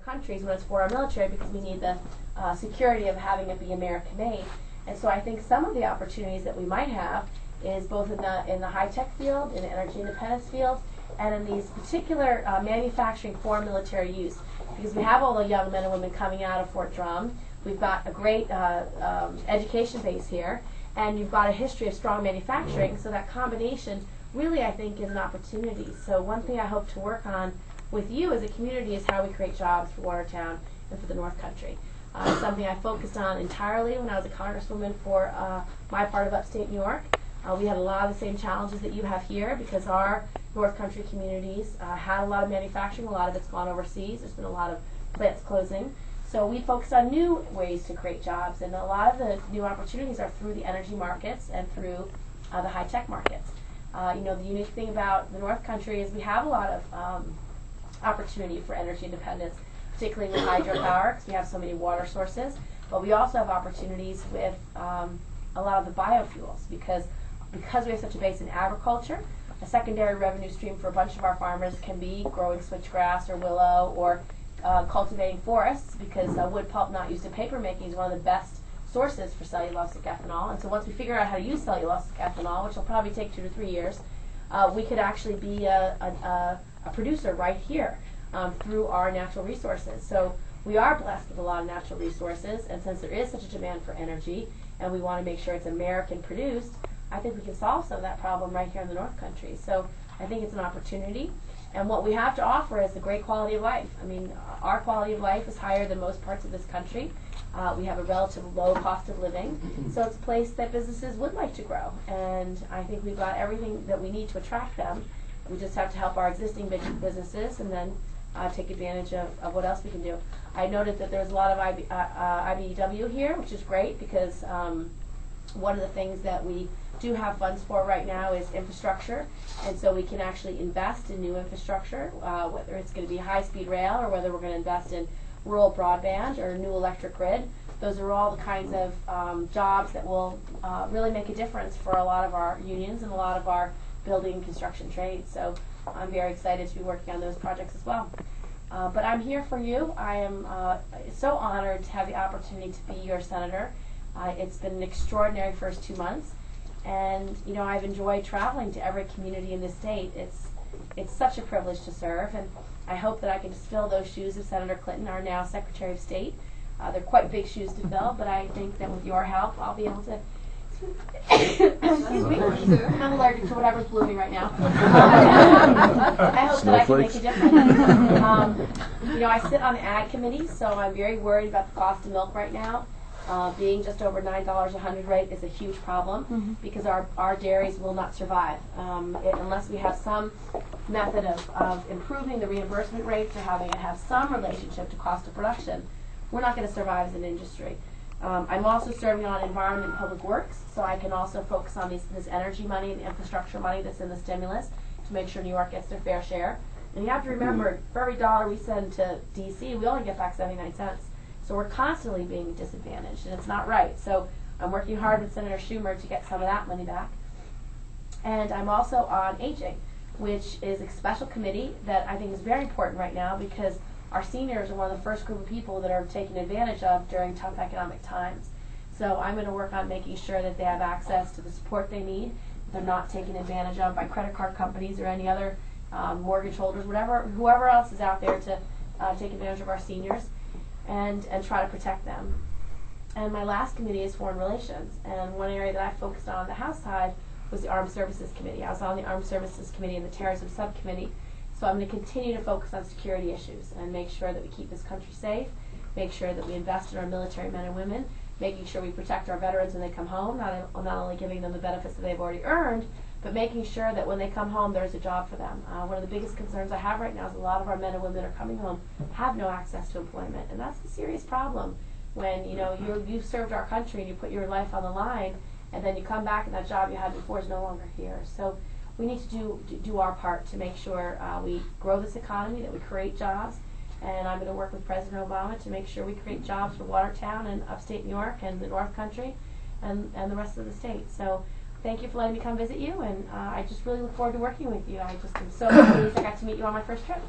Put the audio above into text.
countries when it's for our military, because we need the security of having it be American made. And so I think some of the opportunities that we might have is both in the high-tech field, in the energy independence field, and in these particular manufacturing for military use. Because we have all the young men and women coming out of Fort Drum. We've got a great education base here, and you've got a history of strong manufacturing, so that combination really, I think, is an opportunity. So one thing I hope to work on with you as a community is how we create jobs for Watertown and for the North Country. Something I focused on entirely when I was a congresswoman for my part of upstate New York. We had a lot of the same challenges that you have here, because our North Country communities had a lot of manufacturing. A lot of it's gone overseas. There's been a lot of plants closing. So we focused on new ways to create jobs, and a lot of the new opportunities are through the energy markets and through the high-tech markets. You know, the unique thing about the North Country is we have a lot of opportunity for energy independence, particularly with hydropower, because we have so many water sources. But we also have opportunities with a lot of the biofuels, because we have such a base in agriculture. A secondary revenue stream for a bunch of our farmers can be growing switchgrass or willow, or cultivating forests, because wood pulp not used in paper making is one of the best sources for cellulosic ethanol. And so once we figure out how to use cellulosic ethanol, which will probably take 2 to 3 years, we could actually be a producer right here through our natural resources. So we are blessed with a lot of natural resources, and since there is such a demand for energy, and we want to make sure it's American produced, I think we can solve some of that problem right here in the North Country. So I think it's an opportunity. And what we have to offer is the great quality of life. I mean, our quality of life is higher than most parts of this country. We have a relatively low cost of living. So it's a place that businesses would like to grow. And I think we've got everything that we need to attract them. We just have to help our existing businesses, and then take advantage of what else we can do. I noted that there's a lot of IBEW here, which is great, because one of the things that we do have funds for right now is infrastructure, and so we can actually invest in new infrastructure, whether it's going to be high-speed rail or whether we're going to invest in rural broadband or a new electric grid. Those are all the kinds of jobs that will really make a difference for a lot of our unions and a lot of our building and construction trades. So I'm very excited to be working on those projects as well. But I'm here for you. I am so honored to have the opportunity to be your senator. It's been an extraordinary first 2 months. And you know, I've enjoyed traveling to every community in the state. It's such a privilege to serve, and I hope that I can just fill those shoes of Senator Clinton, our now Secretary of State. They're quite big shoes to fill, but I think that with your help, I'll be able to. Excuse me, I'm allergic to whatever's blooming right now. I hope that I can make a difference. You know, I sit on the Ag Committee, so I'm very worried about the cost of milk right now. Being just over $9 a hundredweight is a huge problem, because our dairies will not survive unless we have some method of improving the reimbursement rates or having it have some relationship to cost of production. We're not going to survive as an industry. I'm also serving on Environment and Public Works, so I can also focus on this energy money and infrastructure money that's in the stimulus to make sure New York gets their fair share. And you have to remember, for every dollar we send to D.C., we only get back 79 cents. So we're constantly being disadvantaged, and it's not right. So I'm working hard with Senator Schumer to get some of that money back. And I'm also on Aging, which is a special committee that I think is very important right now, because our seniors are one of the first group of people that are taken advantage of during tough economic times. So I'm going to work on making sure that they have access to the support they need. They're not taken advantage of by credit card companies or any other mortgage holders, whoever else is out there to take advantage of our seniors. And try to protect them. And my last committee is Foreign Relations, and one area that I focused on the House side was the Armed Services Committee. I was on the Armed Services Committee and the Terrorism Subcommittee, so I'm going to continue to focus on security issues and make sure that we keep this country safe, make sure that we invest in our military men and women, making sure we protect our veterans when they come home, not only giving them the benefits that they've already earned, but making sure that when they come home, there's a job for them. One of the biggest concerns I have right now is a lot of our men and women that are coming home have no access to employment, and that's a serious problem. When you've served our country and you put your life on the line, and then you come back and that job you had before is no longer here. So we need to do our part to make sure we grow this economy, that we create jobs, and I'm going to work with President Obama to make sure we create jobs for Watertown and upstate New York and the North Country and the rest of the state. So thank you for letting me come visit you, and I just really look forward to working with you. I just am so pleased I got to meet you on my first trip.